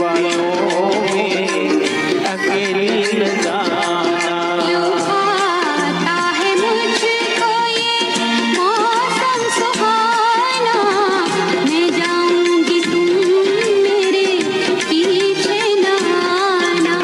वादियों में अकेली न जाना। आता है मुझको ये मौसम सुहाना, मैं जाऊंगी तुम मेरे पीछे न आना।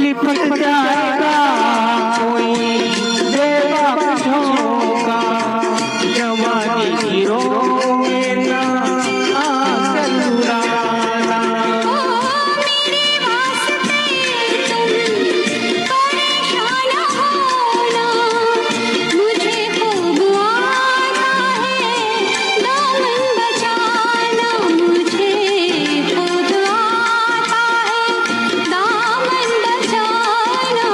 लिपट जाएगा कोई बेवक्त झोंका, जवानी की रोए ना आकर बुलाना। मेरे वास्ते तुम परेशान होना, मुझे खूब आता है दामन बचाना, मुझे खूब आता है दामन बचाना।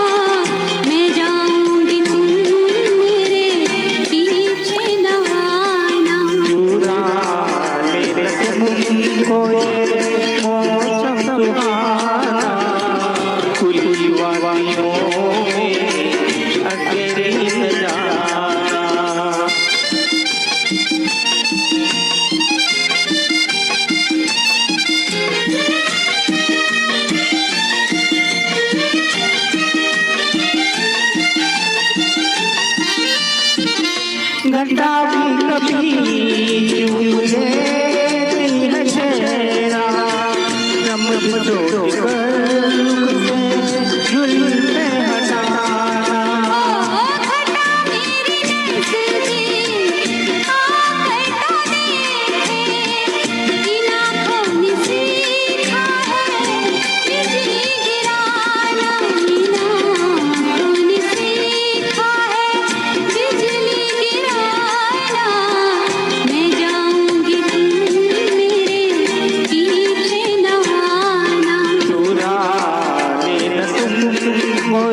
मैं जाऊंगी तुम मेरे पीछे न आना। चुरा ले तुमको ये मौसम सुहाना, खुली वादियों में अकेली न जाना। घटा भी कभी मुझे है चेहरा, नमक जोड़ कर जुल्म हटाना। घटा मेरी नज़दीक आकर तो देखे, इन आँखों ने सीखा है बिजली गिराना, इन आँखों ने सीखा है बिजली गिराना। मैं जाऊंगी तुम मेरे पीछे न आना। चुरा ले तुमको